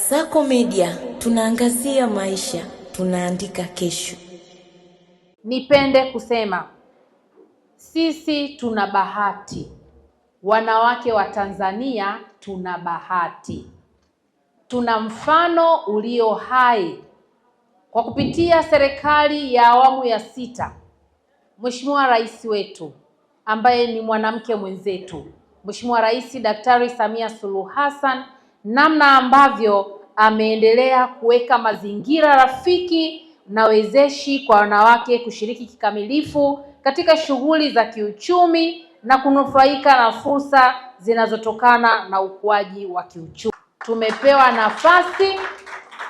Kasako Media, tunaangazia maisha, tunaandika kesho. Nipende kusema sisi tuna bahati. Wanawake wa Tanzania tuna bahati. Tuna mfano ulio hai kwa kupitia serikali ya awamu ya 6. Mheshimiwa Rais wetu ambaye ni mwanamke mwenzetu, Mheshimiwa Rais Daktari Samia Suluhu Hassan, namna ambavyo ameendelea kuweka mazingira rafiki na wezeshi kwa wanawake kushiriki kikamilifu katika shughuli za kiuchumi na kunufaika na fursa zinazotokana na ukuaji wa kiuchumi. Tumepewa nafasi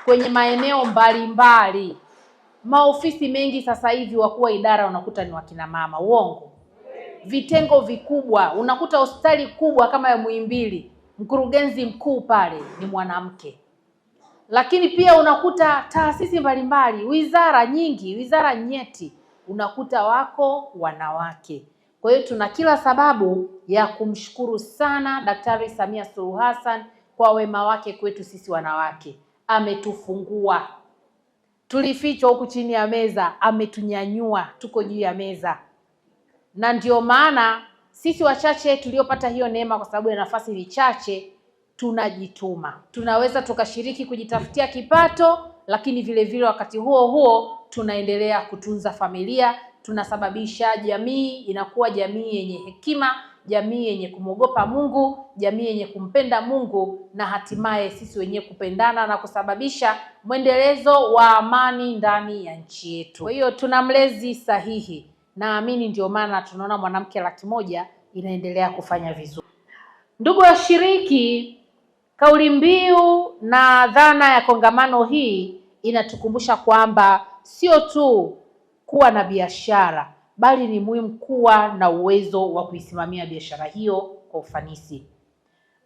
kwenye maeneo mbalimbali. Maofisi mengi sasa hivi wakuu wa idara unakuta ni wakina mama, uongo? Vitengo vikubwa, unakuta hospitali kubwa kama ya Muhimbili, mkurugenzi mkuu pale ni mwanamke. Lakini pia unakuta taasisi mbalimbali, wizara nyingi, wizara nyeti, unakuta wako wanawake. Kwa hiyo tuna kila sababu ya kumshukuru sana Daktari Samia Suluhu Hassan kwa wema wake kwetu sisi wanawake. Ametufungua. Tulifichwa huku chini ya meza, ametunyanyua, tuko juu ya meza. Na ndio maana sisi wachache tuliopata hiyo neema, kwa sababu ya nafasi ni chache, tunajituma. Tunaweza tukashiriki kujitafutia kipato, lakini vile vile wakati huo huo tunaendelea kutunza familia, tunasababisha jamii inakuwa jamii yenye hekima, jamii yenye kumwogopa Mungu, jamii yenye kumpenda Mungu, na hatimaye sisi wenyewe kupendana na kusababisha mwendelezo wa amani ndani ya nchi yetu. Kwa hiyo tuna mlezi sahihi. Naamini ndio maana tunaona Mwanamke 100,000 inaendelea kufanya vizuri. Ndugu washiriki, kauli mbiu na dhana ya kongamano hii inatukumbusha kwamba sio tu kuwa na biashara, bali ni muhimu kuwa na uwezo wa kuisimamia biashara hiyo kwa ufanisi.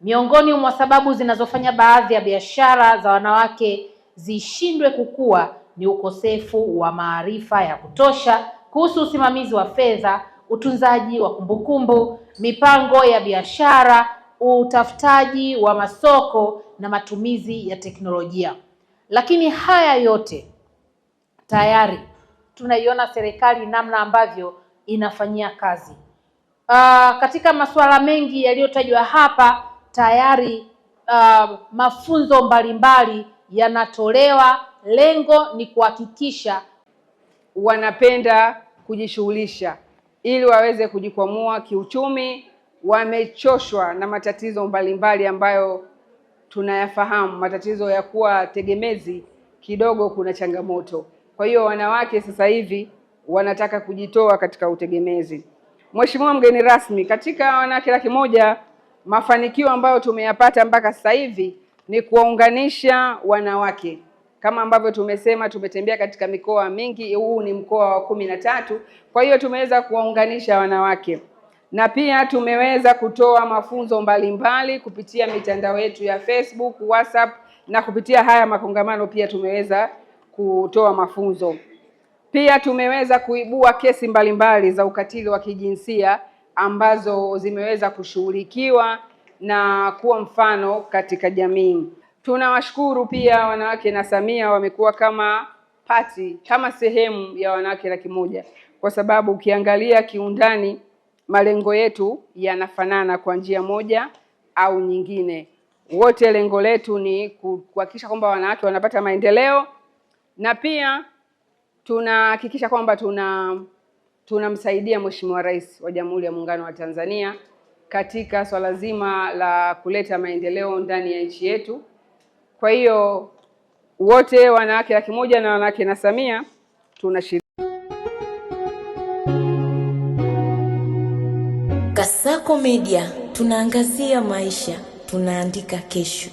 Miongoni mwa sababu zinazofanya baadhi ya biashara za wanawake zishindwe kukua ni ukosefu wa maarifa ya kutosha kuhusu usimamizi wa fedha, utunzaji wa kumbukumbu, mipango ya biashara, utafutaji wa masoko na matumizi ya teknolojia. Lakini haya yote tayari tunaiona serikali namna ambavyo inafanyia kazi. Katika masuala mengi yaliyotajwa hapa tayari mafunzo mbalimbali yanatolewa. Lengo ni kuhakikisha wanapenda kujishughulisha ili waweze kujikwamua kiuchumi. Wamechoshwa na matatizo mbalimbali ambayo tunayafahamu. Matatizo ya kuwa tegemezi kidogo, kuna changamoto. Kwa hiyo wanawake sasa hivi wanataka kujitoa katika utegemezi. Mheshimiwa mgeni rasmi, katika Wanawake 100,000 mafanikio ambayo tumeyapata mpaka sasa hivi ni kuwaunganisha wanawake. Kama ambavyo tumesema, tumetembea katika mikoa mingi, huu ni mkoa wa 13. Kwa hiyo tumeweza kuwaunganisha wanawake, na pia tumeweza kutoa mafunzo mbalimbali kupitia mitandao yetu ya Facebook, WhatsApp, na kupitia haya makongamano pia tumeweza kutoa mafunzo. Pia tumeweza kuibua kesi mbalimbali za ukatili wa kijinsia ambazo zimeweza kushughulikiwa na kuwa mfano katika jamii. Tunawashukuru pia Wanawake na Samia, wamekuwa kama sehemu ya Wanawake 100,000, kwa sababu ukiangalia kiundani malengo yetu yanafanana kwa njia moja au nyingine. Wote lengo letu ni kuhakikisha kwamba wanawake wanapata maendeleo, na pia tunahakikisha kwamba tunamsaidia Mheshimiwa Rais wa Jamhuri ya Muungano wa Tanzania katika swala zima la kuleta maendeleo ndani ya nchi yetu. Kwa hiyo wote Wanawake 100,000 na Wanawake na Samia tunashiriki. Kasako Media, tunaangazia maisha, tunaandika kesho.